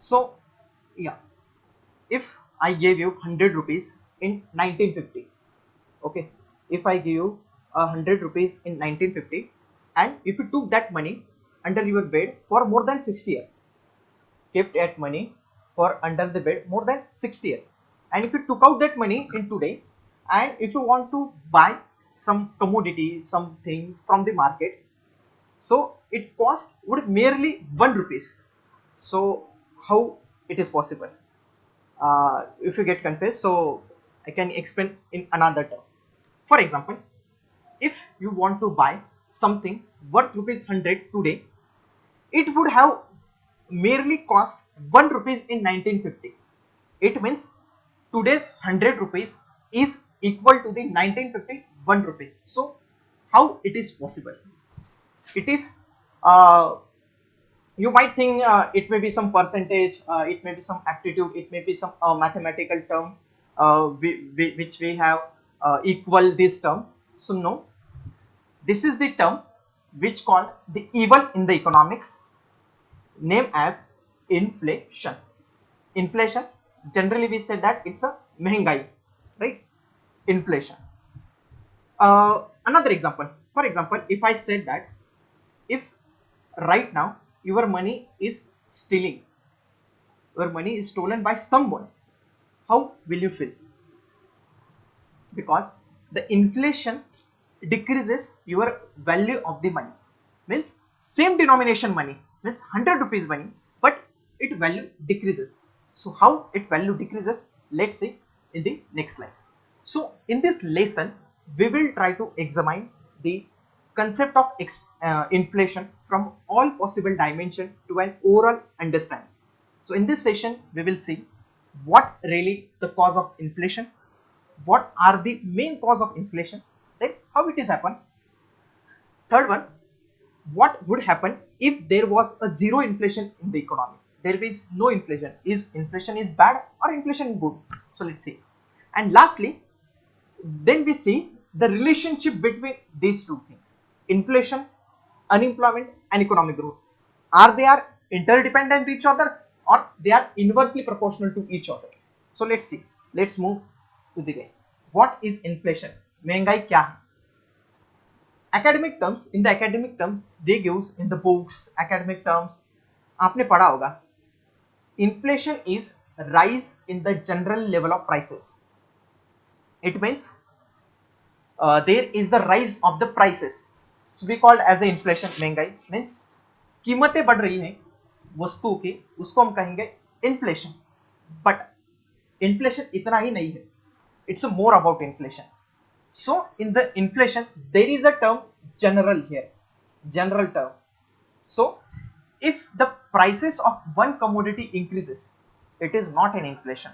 So yeah, if I gave you 100 rupees in 1950, okay, if I give you 100 rupees in 1950, and if you took that money under your bed for more than 60 years, kept that money for under the bed more than 60 years, and if you took out that money in today, and if you want to buy some commodity, something from the market, so it cost would merely 1 rupees. So how it is possible? If you get confused, so I can explain in another term. For example, if you want to buy something worth rupees 100 today, it would have merely cost 1 rupees in 1950. It means today's 100 rupees is equal to the 1950 1 rupees. So how it is possible? It is, uh, you might think it may be some percentage, it may be some aptitude, it may be some mathematical term which we have equal this term. So no, this is the term which called the evil in the economics, named as inflation. Inflation, generally we say that it's a mehengai, right? Inflation. Another example, for example, if I said that if right now your money is stealing, your money is stolen by someone, how will you feel? Because the inflation decreases your value of the money, means same denomination money, means 100 rupees money, but its value decreases. So how its value decreases, let's see in the next slide. So in this lesson we will try to examine the concept of inflation from all possible dimensions to an overall understanding. So in this session we will see what really the cause of inflation, what are the main cause of inflation, then how it is happen. Third one, what would happen if there was a zero inflation in the economy, there is no inflation, is inflation is bad or inflation good? So let's see. And lastly, then we see the relationship between these two things, inflation, unemployment and economic growth. Are they are interdependent each other or they are inversely proportional to each other? So let's see, let's move to the way. What is inflation? महंगाई क्या है? Academic terms, in the academic term they gives in the books, academic terms आपने पढ़ा होगा, inflation is rise in the general level of prices. It means there is the rise of the prices, so we called as a inflation. महंगाई means कीमतें बढ़ रही हैं वस्तुओं की, उसको हम कहेंगे inflation. But inflation इतना ही नहीं है, it's a more about inflation. So in the inflation there is a term general here, general term. So if the prices of one commodity increases, it is not an inflation.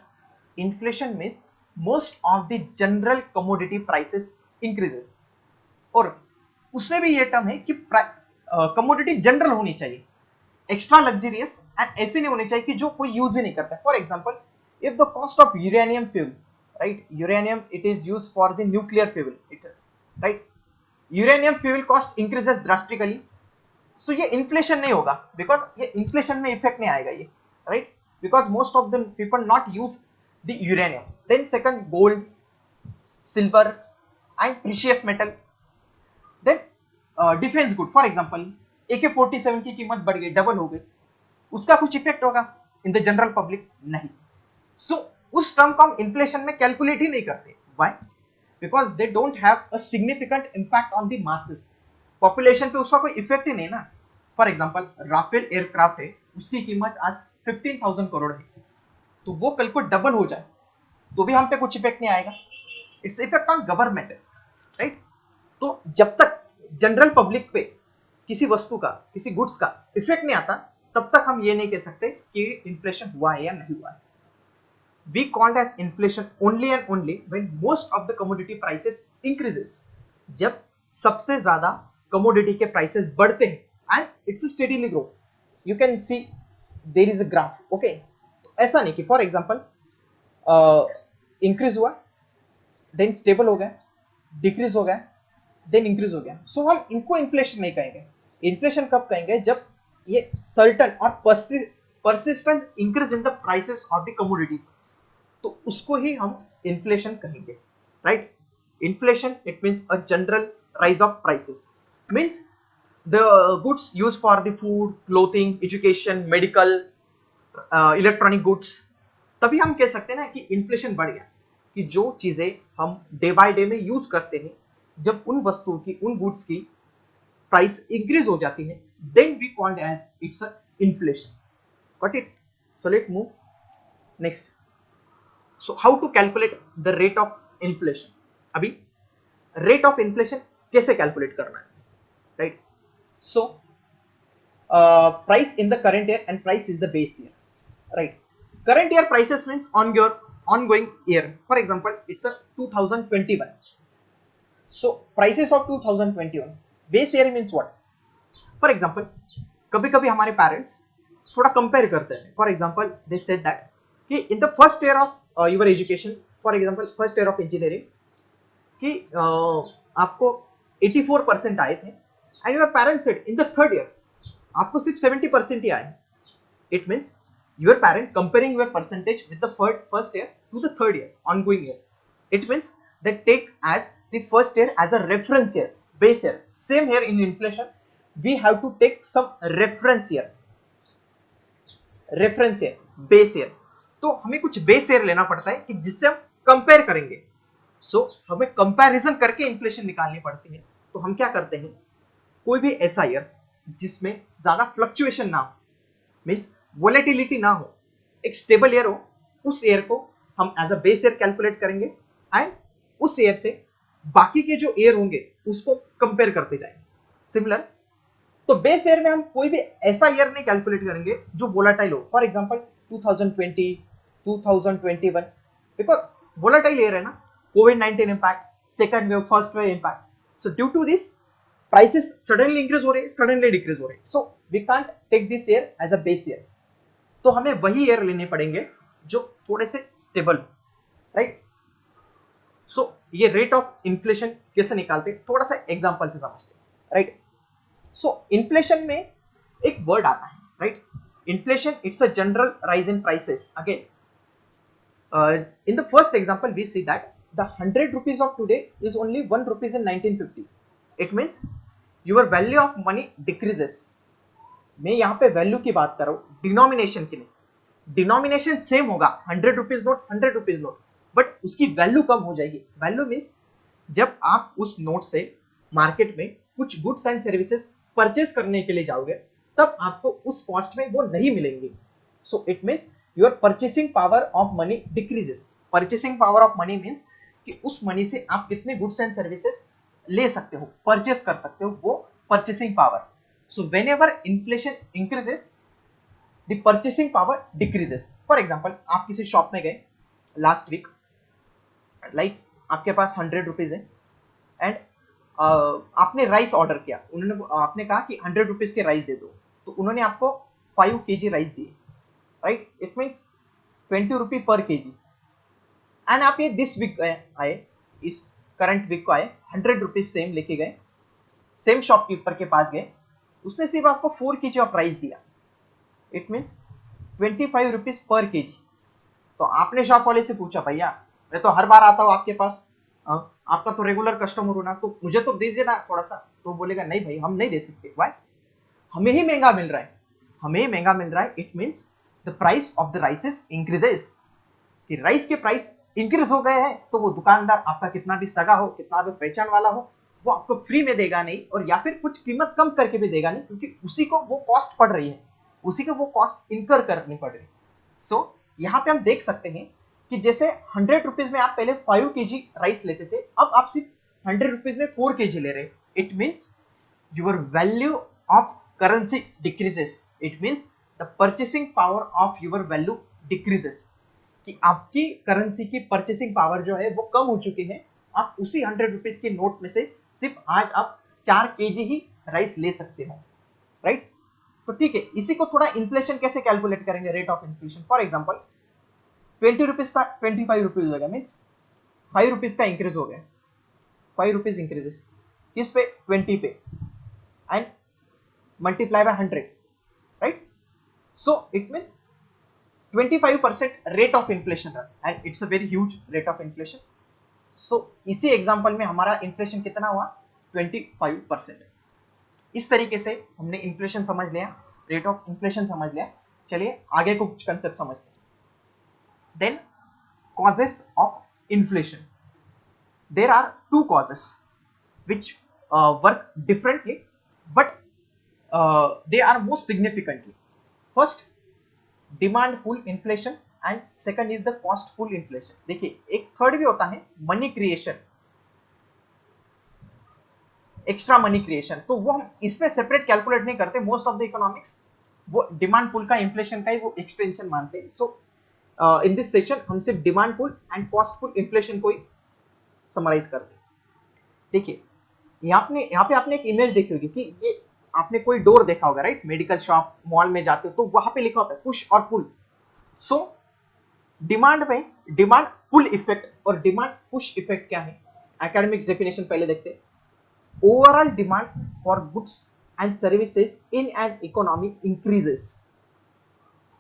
Inflation means most of the general commodity prices increases. और उसमें भी ये term है कि commodity general होनी चाहिए, extra luxurious and ऐसे नहीं होने चाहिए कि जो कोई यूज ही नहीं करता है. For example, if the cost of uranium fuel, right, uranium it is used for the nuclear fuel, right, uranium fuel cost increases drastically, so ये inflation नहीं होगा, because ये inflation में effect नहीं आएगा ये, right, because most of the people not use the uranium. Then second, gold, silver and precious metal. Then defence good, for example AK-47 की कीमत बढ़ गई, डबल हो गई, उसका कुछ इफेक्ट होगा इन द जनरल पब्लिक? नहीं. सो उस टर्म को हम इन्फ्लेशन में कैलकुलेट ही नहीं करते. Why? Because they don't have a significant impact on the masses. Population पे उसका कोई इफेक्ट ही नहीं ना. फॉर एग्जांपल, राफेल एयरक्राफ्ट है, उसकी कीमत आज 15,000 करोड़ है, तो वो कल को डबल हो जाए तो भी हम पे कुछ इफेक्ट नहीं आएगा. Its effect on government, right. तो जब तक जनरल पब्लिक पे किसी वस्तु का, किसी गुड्स का इफेक्ट नहीं आता, तब तक हम ये नहीं कह सकते कि इन्फ्लेशन हुआ है या नहीं हुआ है. We called as inflation only and only when most of the commodity prices increases. जब सबसे ज्यादा commodity के prices बढ़ते हैं and it's steadily grow. You can see there is a graph, okay. ऐसा नहीं कि for example increase हुआ, then stable हो गया, decrease हो गया, then increase हो गया. So हम इनको inflation नहीं कहेंगे. Inflation कब कहेंगे? जब ये certain और persistent increase in the prices of the commodities, तो उसको ही हम इन्फ्लेशन कहेंगे, right. Inflation it means a general rise of prices, means the goods used for the food, clothing, education, medical, electronic goods. तभी हम कह सकते हैं ना कि इन्फ्लेशन बढ़ गया, कि जो चीजें हम डे बाय डे में यूज करते हैं, जब उन वस्तुओं की, उन गुड्स की प्राइस इंक्रीज हो जाती है, then we called as it's a inflation. Got it? So let move next. So how to calculate the rate of inflation. अभी रेट ऑफ इन्फ्लेशन कैसे कैलकुलेट करना है, right. So price in the current year and price is the base year, right. Current year prices means on your ongoing year. For example, it's a 2021. So prices of 2021. Base year means what? For example, कभी कभी हमारे parents थोड़ा compare करते हैं. For example they said that कि in the first year of your education, for example first year of engineering, कि आपको 84% आए थे, and your parents said in the third year आपको सिर्फ 70% ही आए. It means your parent comparing your percentage with the first year to the third year, ongoing year. It means they take as the first year as a reference year, base year. Same here in inflation, we have to take some reference year, base year. तो हमें कुछ base year लेना पड़ता है कि जिससे हम compare करेंगे. सो हमें कंपैरिजन करके इन्फ्लेशन निकालनी पड़ती है. तो हम क्या करते हैं, कोई भी ऐसा ईयर जिसमें ज्यादा फ्लक्चुएशन ना हो, मीन्स वोलेटिलिटी ना हो, एक स्टेबल ईयर हो, उस ईयर को हम as a base year calculate करेंगे, एंड उस ईयर से बाकी के जो ईयर होंगे उसको कंपेयर करते जाएंगे. सिमिलर, तो बेस ईयर में हम कोई भी ऐसा ईयर नहीं कैलकुलेट करेंगे जो वोलेटाइल हो. For example 2020, 2021, because volatile year है ना, कोविड-19 impact, second wave, first wave impact. So due to this prices suddenly increase हो रहे हैं, सडनली डिक्रीज हो रहे हैं. So we can't take this year as a base year. तो हमें वही ईयर लेने पड़ेंगे जो थोड़े से स्टेबल, राइट. सो ये रेट ऑफ इन्फ्लेशन कैसे निकालते हैं, थोड़ा सा एग्जांपल से समझते हैं, राइट. सो इन्फ्लेशन में एक वर्ड आता है, right. Inflation it's a general rise in prices. Again in the first example we see that the 100 rupees of today is only 1 rupees in 1950. It means your value of money decreases. मैं यहाँ पे value की बात कर रहा हूँ, denomination की नहीं. डिनोमिनेशन सेम होगा, 100 rupees note, 100 rupees note, but उसकी वैल्यू कम हो जाएगी. वैल्यू मीन्स जब आप उस नोट से मार्केट में कुछ गुड्स एंड सर्विसेज परचेस करने के लिए जाओगे, तब आपको उस कॉस्ट में वो नहीं मिलेंगे. So it means your purchasing power of money decreases. Purchasing power of money means कि उस मनी से आप कितने गुड्स एंड सर्विसेज ले सकते हो, परचेस कर सकते हो, वो purchasing power. So whenever inflation increases, the purchasing power decreases. For example, आप किसी शॉप में गए लास्ट वीक, लाइक आपके पास 100 रुपीज है, एंड आपने राइस ऑर्डर किया. आपने कहा कि 100 रुपीज के राइस दे दो, तो उन्होंने आपको 5 kg राइस दिए, राइट. इट मीन्स 20 रुपी पर kg. एंड आप ये दिस वीक आए, इस करंट वीक को आए, 100 रुपीज सेम लेके गए, सेम शॉपकीपर के पास गए, उसने सिर्फ आपको 4 kg ऑफ राइस दिया. It means 25 rupees per kg. तो आपने शॉप वाले से पूछा, भैया मैं तो हर बार आता हूँ आपके पास, आपका तो रेगुलर कस्टमर हो ना, तो मुझे तो दे देना थोड़ा सा. तो बोलेगा नहीं भाई, हम नहीं दे सकते. वाई? हमें ही महंगा मिल रहा है, हमें ही महंगा मिल रहा है. It means the price of the राइसेस increases. कि राइस के प्राइस इंक्रीज हो गए हैं, तो वो दुकानदार आपका कितना भी सगा हो, कितना भी पहचान वाला हो, वो आपको फ्री में देगा नहीं, और या फिर कुछ कीमत कम करके भी देगा नहीं, क्योंकि उसी को वो कॉस्ट पड़ रही है, उसी को वो कॉस्ट इनकर करनी पड़ रही है. सो यहाँ पे हम देख सकते हैं कि जैसे 100 रुपीज में आप पहले 5 kg राइस लेते थे, अब आप सिर्फ 100 रुपीज में 4 kg ले रहे. It means your value of currency decreases. It means the purchasing power of your value decreases. कि आपकी करेंसी की परचेसिंग पावर जो है वो कम हो चुकी है. आप उसी 100 रुपीज के नोट में से सिर्फ आज आप 4 kg ही राइस ले सकते हो, राइट. तो ठीक है, इसी को थोड़ा इन्फ्लेशन कैसे कैलकुलेट करेंगे, rate of inflation. For example 20 rupees का 25 रुपीज हो गया, मीन्स 5 रुपीज का इंक्रीज हो गया. 5 रुपीज इंक्रीजेस किस पे, 20 पे, and multiply by 100, right. So it means 25% rate of inflation and it's a very huge rate of inflation. So इसी एग्जांपल में हमारा इन्फ्लेशन कितना हुआ 25%. इस तरीके से हमने इन्फ्लेशन समझ लिया, रेट ऑफ इन्फ्लेशन समझ लिया. चलिए आगे को कुछ कंसेप्ट समझते हैं. Then causes of inflation. There are two causes which work differently but they are most significantly. First, demand pull inflation and second is the cost pull inflation. देखिए एक थर्ड भी होता है money creation, extra money creation. तो वो हम इसमें separate calculate नहीं करते. मोस्ट ऑफ द इकोनॉमिक्स वो डिमांड पुल का इन्फ्लेशन का ही वो एक्सटेंशन मानते हैं. सो इन दिस सेशन हम सिर्फ demand pull and cost pull inflation को ही समराइज करते हैं. देखिए यहाँ पे आपने एक इमेज देखी होगी कि ये आपने कोई डोर देखा होगा, राइट? मेडिकल शॉप, मॉल में जाते हो तो वहां पे लिखा होता है पुश और पुल. सो डिमांड में डिमांड पुल इफेक्ट और डिमांड पुश इफेक्ट क्या है? एकेडमिक्स डेफिनेशन पहले देखते हैं. Overall demand for goods and services in an economy increases.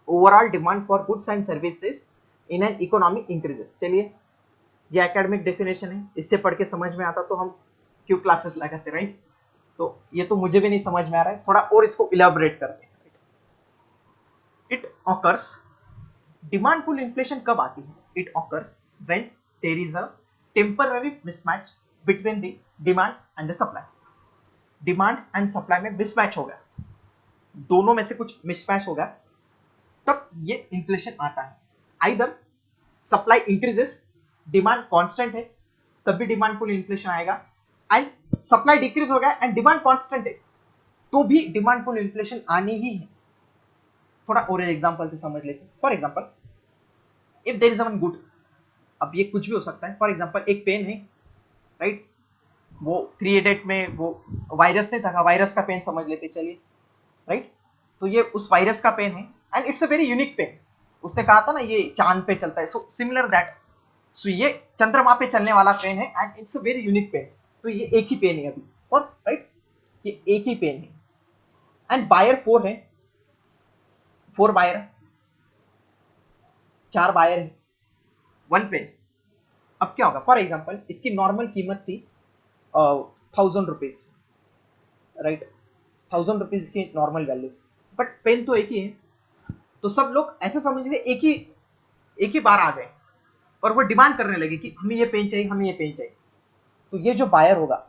Overall demand for goods and services in an economy increases. चलिए ये एकेडमिक डेफिनेशन है, इससे पढ़ के समझ में आता तो हम क्यों क्लासेस लगाते, राइट? तो ये तो मुझे भी नहीं समझ में आ रहा है, थोड़ा और इसको इलैबोरेट करते हैं. It occurs, demand pull inflation कब आती है? It occurs when there is a temporary mismatch between the demand and the supply. Demand and supply में मिसमैच हो गया, दोनों में से कुछ मिसमैच हो गया, तब ये इन्फ्लेशन आता है. Either supply increases, demand constant है, तब भी डिमांड पुल इन्फ्लेशन आएगा. एंड सप्लाई डिक्रीज हो गया एंड डिमांड कांस्टेंट है, तो भी डिमांड पुल इन्फ्लेशन आनी ही है. थोड़ा और एग्जांपल से समझ लेते हैं. For example, if there is one good, अब ये कुछ भी हो सकता है. फॉर एग्जांपल एक पेन है, राइट? वो 3 इडियट में वो वायरस नहीं था, वायरस का पेन समझ लेते चलिए, राइट? तो ये उस वायरस का पेन है and it's a very unique pen. उसने कहा था ना ये चांद पे चलता है, सो सिमिलर दैट. सो ये चंद्रमा पे चलने वाला पेन है and it's a very unique pen. तो ये एक ही पेन है अभी, और राइट ये एक ही पेन है एंड बायर 4 है, 4 बायर, 4 बायर है, 1 पेन. अब क्या होगा? फॉर एग्जांपल इसकी नॉर्मल कीमत थी 1000 रुपीज, राइट? 1000 रुपीज की नॉर्मल वैल्यू, बट पेन तो एक ही है. तो सब लोग ऐसा समझ लिए एक ही बार आ गए और वो डिमांड करने लगे कि हमें ये पेन चाहिए, हमें ये पेन चाहिए. तो ये जो बायर होगा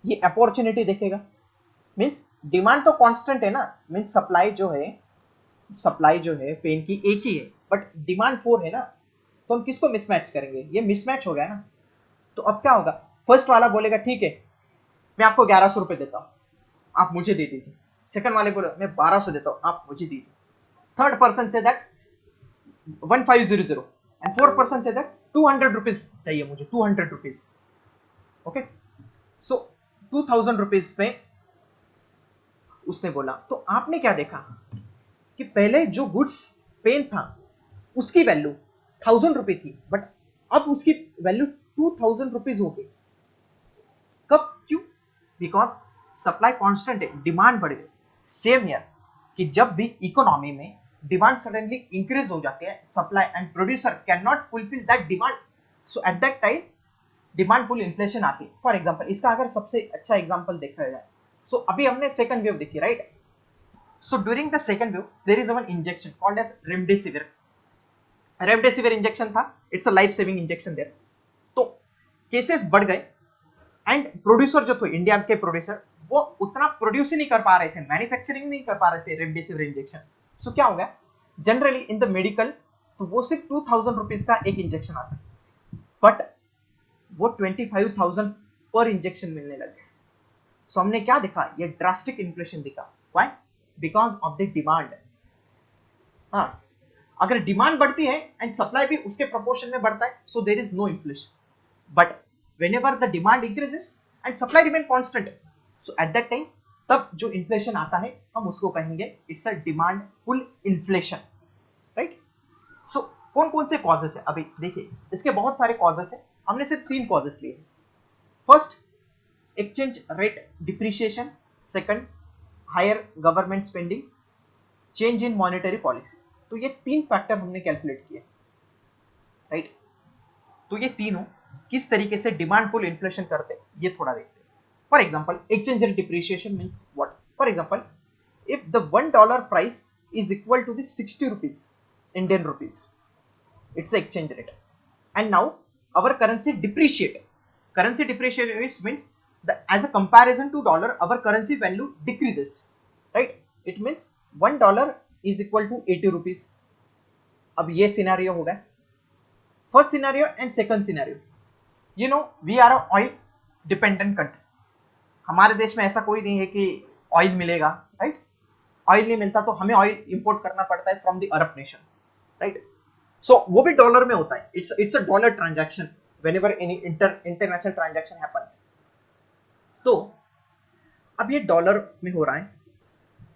ये अपॉर्चुनिटी देखेगा. मींस डिमांड तो कांस्टेंट है ना, मींस सप्लाई जो है पेन की एक ही है, बट डिमांड 4 है ना, तो हम किसको मिसमैच करेंगे? ये मिसमैच हो गया ना. तो अब क्या होगा? फर्स्ट वाला बोलेगा ठीक है मैं आपको 1100 रुपए देता हूं, आप मुझे दे दीजिए. सेकंड वाले बोले मैं 1200 देता हूं, आप मुझे दीजिए. Third person say that 1500 and fourth person say that 200 rupees चाहिए मुझे, 200 रुपीज. ओके, सो 2000 रुपीज पे उसने बोला. तो आपने क्या देखा कि पहले जो गुड्स पेन था उसकी वैल्यू 1000 रुपए थी, बट अब उसकी वैल्यू 2000 रुपीज हो गई. कब? क्यों? बिकॉज सप्लाई कांस्टेंट है, डिमांड बढ़ गई. सेम हियर कि जब भी इकोनॉमी में डिमांड सडनली इंक्रीज हो जाती है, supply and producer can not fulfill that demand, so at that time demand pull inflation आती है. फॉर एग्जांपल इसका अगर सबसे अच्छा एग्जांपल देखा जाए, सो अभी हमने सेकंड वेव देखी, right? So during the second wave there is one injection called as remdesivir. Remdesivir injection था, it's a life saving injection there. तो केसेस बढ़ गए एंड प्रोड्यूसर जो थे इंडिया के प्रोड्यूसर, वो उतना प्रोड्यूस ही नहीं कर पा रहे थे, मैन्युफैक्चरिंग नहीं कर पा रहे थे रेमडेसिविर इंजेक्शन. सो क्या हो गया? जनरली इन द मेडिकल तो वो सिर्फ 2000 रुपीज का एक इंजेक्शन आता है, बट वो 25,000 पर इंजेक्शन मिलने लगे. सो हमने क्या देखा? ये ड्रास्टिक इन्फ्लेशन दिखा. Why? Because of the demand. हाँ, अगर डिमांड बढ़ती है एंड सप्लाई भी उसके प्रोपोर्शन में बढ़ता है, so there is no inflation. But whenever the demand increases and supply remain constant, so at that time तब जो इन्फ्लेशन आता है हम उसको कहेंगे it's a demand pull inflation, right? So कौन कौन से कॉजेस है? अभी देखिए इसके बहुत सारे कॉजेस है, हमने सिर्फ 3 कॉजेस लिए. First, exchange rate depreciation. Second, higher government spending. Change in monetary policy. तो ये 3 फैक्टर हमने कैलकुलेट किए, राइट। तो ये तीनों किस तरीके से डिमांड पुल इन्फ्लेशन करते हैं ये थोड़ा देखते हैं। For example exchange rate depreciation means what? For example if the $1 price is equal to the 60 rupees Indian rupees, it's the exchange rate, and now our currency depreciate. Currency depreciation means the as a comparison to dollar our currency value decreases, right? It means $1 is equal to 80 rupees. अब ये scenario हो गया first scenario and second scenario. You know we are a oil dependent country, हमारे देश में ऐसा कोई नहीं है कि ऑयल मिलेगा, राइट? ऑयल नहीं मिलता तो हमें ऑयल इंपोर्ट करना पड़ता है from the Arab nation, right? So वो भी डॉलर में होता है, it's a dollar transaction whenever any international transaction happens. तो अब ये डॉलर में हो रहा है।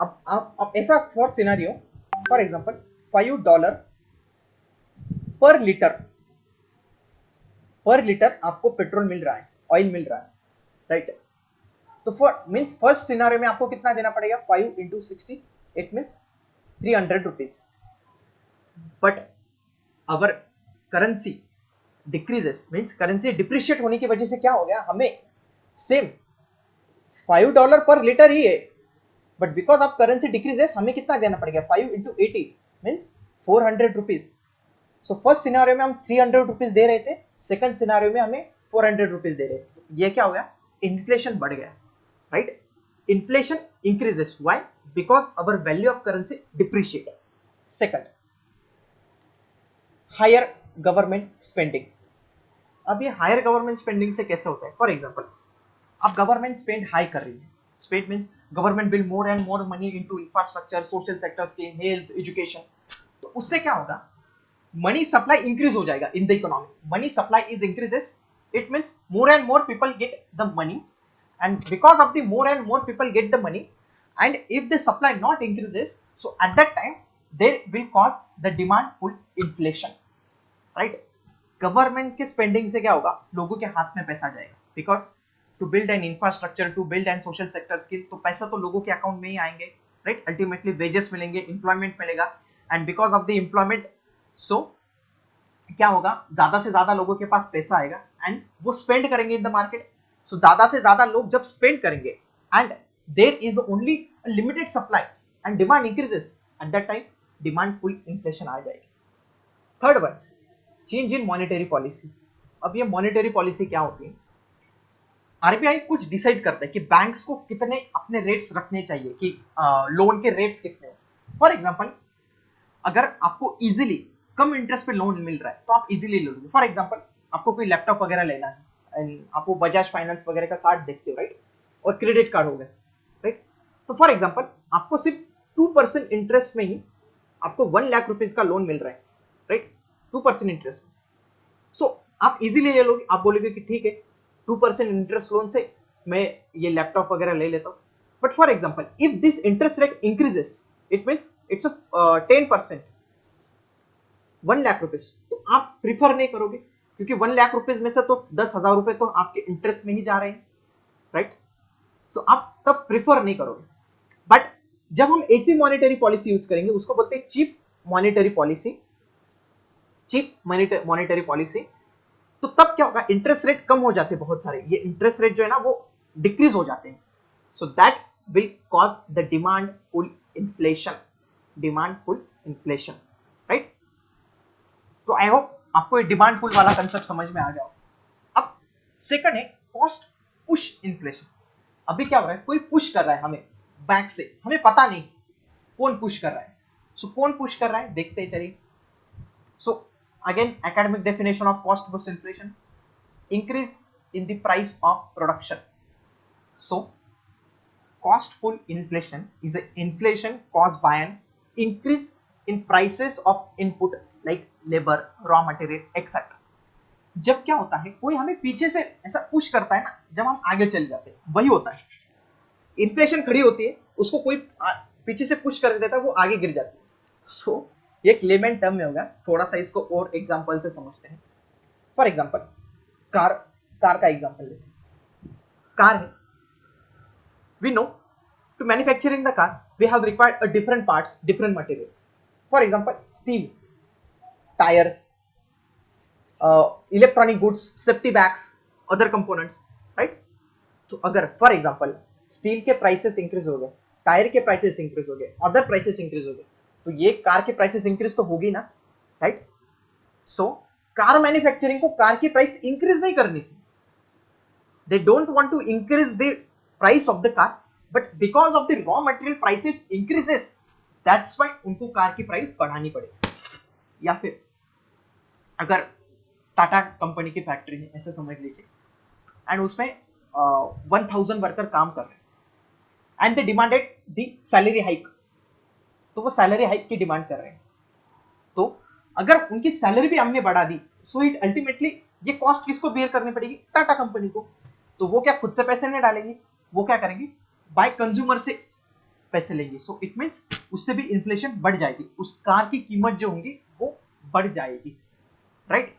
अब ऐसा फॉर सिनेरियो, फॉर एग्जांपल $5 पर लीटर आपको पेट्रोल मिल रहा है, ऑयल मिल रहा है, राइट? तो फॉर मीन्स फर्स्ट सिनेरियो में आपको कितना देना पड़ेगा? 5 into 60, it means 300 rupees. But our currency decreases means currency depreciate होने की वजह से क्या हो गया, हमें सेम $5 पर लीटर ही है, but because of currency decreases हमें कितना देना पड़ेगा? 5 into 80 means 400 rupees. So first scenario में हम 300 रुपीज दे रहे थे, सेकंड सिनेरियो में हमें 400 रुपीज दे रहे थे। ये क्या हो गया? इन्फ्लेशन बढ़ गया, right? Inflation increases. Why? Because our value of currency depreciate. Second, higher government spending. अब ये हायर गवर्नमेंट स्पेंडिंग से कैसे होता है? फॉर एग्जांपल अब गवर्नमेंट स्पेंड हाई कर रही है, spend means government will more and more money into infrastructure, social sectors के, हेल्थ, एजुकेशन। तो उससे क्या होगा? मनी सप्लाई इंक्रीज हो जाएगा in the economy. Money supply is increases, it means more and more people get the money, and because of the more and more people get the money, and if the supply not increases, so at that time there will cause the demand pull inflation, right? Government के spending से क्या होगा? लोगों के हाथ में पैसा जाएगा, because to build an infrastructure, to build an social sector skill, तो पैसा तो लोगों के अकाउंट में ही आएंगे, राइट? अल्टीमेटली वेजेस मिलेंगे, एम्प्लॉयमेंट मिलेगा, and because of the employment so क्या होगा? ज्यादा से ज्यादा लोगों के पास पैसा आएगा एंड वो स्पेंड करेंगे इन द मार्केट। So, ज्यादा से ज्यादा लोग जब स्पेंड करेंगे and there is only limited supply and demand increases, at that time demand pull inflation आ जाएगी। Third one, change in monetary policy. अब ये मॉनेटरी पॉलिसी क्या होती है? आरबीआई कुछ डिसाइड करता है कि बैंक्स को कितने अपने रेट्स रखने चाहिए, कि लोन के रेट्स कितने हैं। फॉर एग्जांपल अगर आपको इजीली कम इंटरेस्ट पे लोन मिल रहा है तो आप इजीली ले लोगे। फॉर एग्जांपल आपको कोई लैपटॉप वगैरह लेना है एंड आपको बजाज फाइनेंस वगैरह का कार्ड देखते हो, राइट? और क्रेडिट कार्ड हो गया, राइट? तो फॉर एग्जांपल आपको सिर्फ 2% इंटरेस्ट में ही आपको 1 लाख रुपीज का लोन मिल रहा है, राइट? 2% इंटरेस्ट। सो आप इजीली ले लोगे, आप बोलोगे कि ठीक है 2% इंटरेस्ट लोन से मैं ये लैपटॉप वगैरह ले लेता हूँ। But for example if this interest rate increases, it means it's 10%, 1 lakh rupees, तो आप प्रिफर नहीं करोगे, क्योंकि 1 लाख रुपीज में से तो 10,000 रुपए तो आपके इंटरेस्ट में ही जा रहे हैं, राइट? सो आप तब प्रिफर नहीं करोगे। बट जब हम ऐसी मॉनेटरी पॉलिसी यूज करेंगे, उसको बोलते हैं cheap monetary policy, cheap monetary policy. तो तब क्या होगा? इंटरेस्ट रेट कम हो जाते हैं बहुत सारे, ये इंटरेस्ट रेट जो है ना वो डिक्रीज हो जाते हैं। So that will cause the demand pull inflation, demand pull inflation, right? तो आई होप आपको ये डिमांड पुल वाला कंसेप्ट समझ में आ गया। अब सेकंड है कॉस्ट पुश इन्फ्लेशन। अभी क्या हो रहा है? कोई पुश कर रहा है हमें बैंक से, हमें पता नहीं कौन पुश कर रहा है। सो कौन पुश कर रहा है देखते हैं, चलिए। So again academic definition of cost push inflation, increase in the price of production. So cost pull inflation is an inflation caused by an increase in prices of input like labor, raw material, etc. जब क्या होता है? कोई हमें पीछे से ऐसा push करता है ना, जब हम आगे चल जाते हैं, वही होता है। इन्फ्लेशन खड़ी होती है, उसको कोई पीछे से पुश कर देता है, वो आगे गिर जाती है। सो ये क्लेमेंट टर्म में होगा, थोड़ा सा इसको और एग्जांपल से समझते हैं। फॉर एग्जांपल कार का एग्जांपल लेते हैं। कार है, we know to manufacturing the car we have required a different parts, different material. For example, steel, tires, electronic goods, safety bags, other components, right? तो अगर for example steel के prices increase हो गए, tyre के prices increase हो गए, other prices increase हो गए, तो ये कार के प्राइसेस इंक्रीज तो होगी ना, राइट? सो कार मैन्युफैक्चरिंग को कार की प्राइस इंक्रीज नहीं करनी थी. They don't want to increase the price of the car, but because of the raw material prices increases, that's why उनको कार की प्राइस बढ़ानी पड़ेगी. या फिर अगर टाटा कंपनी की फैक्ट्री है ऐसा समझ लीजिए, एंड उसमें 1000 वर्कर काम कर रहे हैं and they demanded the salary hike, तो वो सैलरी हाइक की डिमांड कर रहे हैं. तो अगर उनकी सैलरी भी हमने बढ़ा दी, सो इट अल्टीमेटली ये कॉस्ट किसको बेयर करनी पड़ेगी? टाटा कंपनी को. तो वो क्या खुद से पैसे नहीं डालेंगे, वो क्या करेंगे? बाय कंज्यूमर से पैसे लेंगे. सो इट मींस उससे भी इन्फ्लेशन बढ़ जाएगी, उस कार की कीमत जो होंगी वो बढ़ जाएगी, राइट?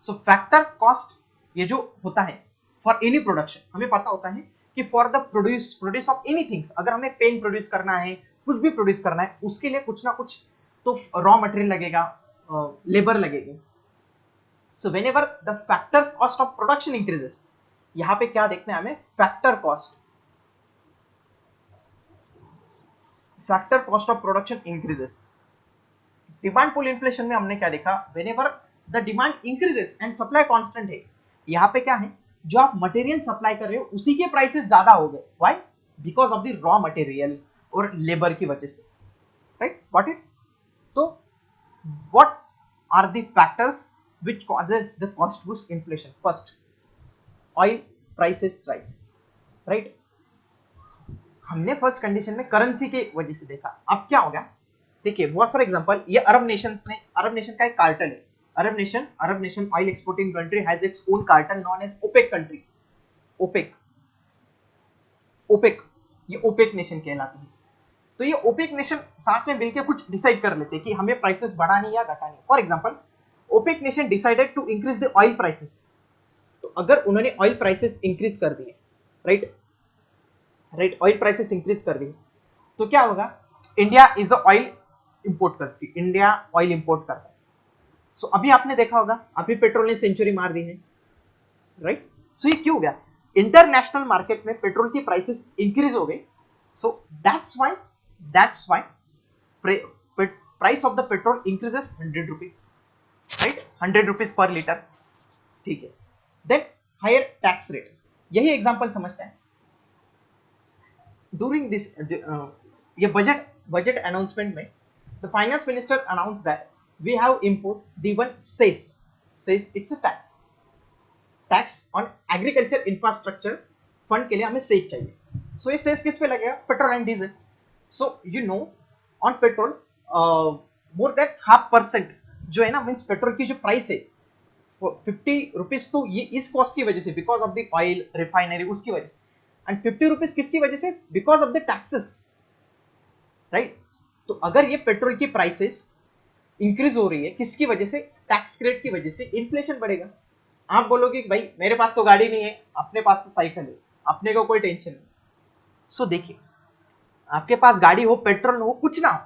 सो फैक्टर कॉस्ट ये जो होता है फॉर एनी प्रोडक्शन, हमें पता होता है कि for the produce of anything, अगर हमें पेन प्रोड्यूस करना है, कुछ भी प्रोड्यूस करना है, उसके लिए कुछ ना कुछ तो रॉ मटेरियल लगेगा, लेबर लगेगी. So whenever the factor cost of production increases, यहां पे क्या देखते हैं हमें? Factor cost of production increases. Demand pull inflation में हमने क्या देखा? Whenever the demand increases and supply constant है, यहां पे क्या है? जो आप मटेरियल सप्लाई कर रहे हो उसी के प्राइसेस ज्यादा हो गए. Why? Because of the raw material और लेबर की वजह से, राइट? Got it? तो what are the factors which causes the cost push inflation? First, oil prices rise, right? हमने फर्स्ट कंडीशन में करेंसी के वजह से देखा. अब क्या हो गया? देखिए, फॉर एग्जांपल ये अरब नेशन का एक कार्टेल है. Arab nation oil exporting country has its own cartel known as OPEC country. OPEC ये ओपेक नेशन कहलाती है. तो ये ओपेक नेशन साथ में मिलकर कुछ डिसाइड कर लेते हैं कि हमें प्राइसेस बढ़ानी या घटानी. For example, OPEC nation decided to increase the oil prices. तो अगर उन्होंने ऑयल प्राइसेस इंक्रीज कर दिए, राइट, ऑयल प्राइसेस इंक्रीज कर दिए, तो क्या होगा? India is a oil import करती, इंडिया ऑयल इंपोर्ट करता है. सो अभी आपने देखा होगा, अभी पेट्रोल ने सेंचुरी मार दी है, राइट? सो ये क्यों हो गया? इंटरनेशनल मार्केट में पेट्रोल की प्राइसेस इंक्रीज हो गई. So that's why price of the petrol increases 100 rupees, right? 100 rupees per litre, ठीक है. देन हायर टैक्स रेट, यही एग्जांपल समझते हैं. ड्यूरिंग दिस ये बजट अनाउंसमेंट में the finance minister announce that we have imposed the one cess, it's a tax on agriculture infrastructure fund के लिए हमें सेस चाहिए. सो ये सेस किस पे लगेगा? Petrol and diesel. So you know on petrol more than 0.5% जो है ना, मीन्स पेट्रोल की जो प्राइस है 50 रुपीज, तो ये इस कॉस्ट की वजह से, because of the oil refinery, उसकी वजह से. एंड 50 रुपीज किसकी वजह से? Because of the taxes, right? तो अगर ये पेट्रोल की प्राइसेस इंक्रीज हो रही है किसकी वजह से? टैक्स क्रेडिट की वजह से इन्फ्लेशन बढ़ेगा. आप बोलोगे भाई मेरे पास तो गाड़ी नहीं है, अपने पास तो साइकिल है, अपने को कोई टेंशन नहीं. सो देखिए, आपके पास गाड़ी हो, पेट्रोल हो, कुछ ना हो,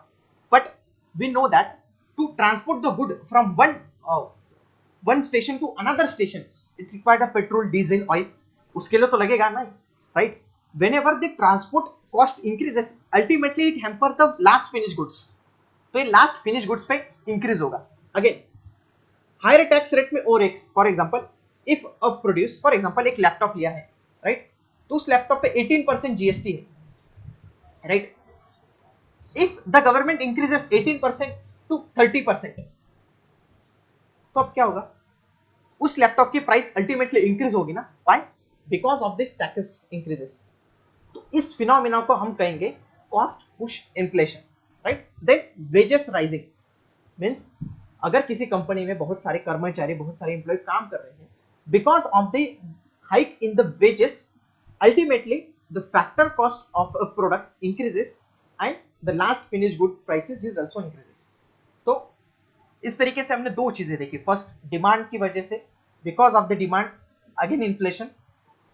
but we know that to transport the good from one station to another station it required a petrol, diesel, oil. उसके लिए तो लगेगा ना, right? Whenever the transport cost increases, ultimately it hamper the last finish goods. तो ये last finish goods पे increase होगा. Again higher tax rate में और एक, for example if a produce, for example एक लैपटॉप लिया है, राइट? तो उस लैपटॉप पे 18% जीएसटी है, right? If the government increases 18% to 30%, तो अब क्या होगा? उस लैपटॉप की प्राइस अल्टीमेटली इंक्रीज होगी ना. Why? Because of this tax increases. तो इस फिनोमिना को हम कहेंगे cost push inflation, right? Then wages rising means अगर किसी कंपनी में बहुत सारे कर्मचारी, बहुत सारे एम्प्लॉय काम कर रहे हैं, because of the hike in the wages, ultimately the factor cost of a product increases and the last finish good prices is also increases. तो इस तरीके से हमने दो चीजें देखी. फर्स्ट, डिमांड की वजह से, because of the demand again inflation.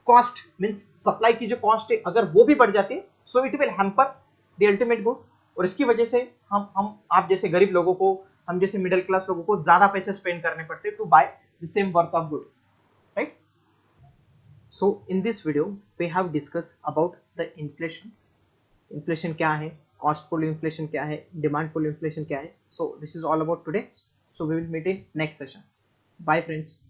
Cost means supply की जो कॉस्ट है, अगर वो भी बढ़ जाती है, so it will hamper the ultimate good, और इसकी वजह से हम आप जैसे गरीब लोगों को, हम जैसे मिडिल क्लास लोगों को ज्यादा पैसे स्पेंड करने पड़ते to buy the same worth of good, right? So in this video we have discuss about the inflation. Inflation क्या है, कॉस्ट पुल इन्फ्लेशन क्या है, डिमांड पुल इन्फ्लेशन क्या है. So this is all about today. So we will meet in next session. Bye friends.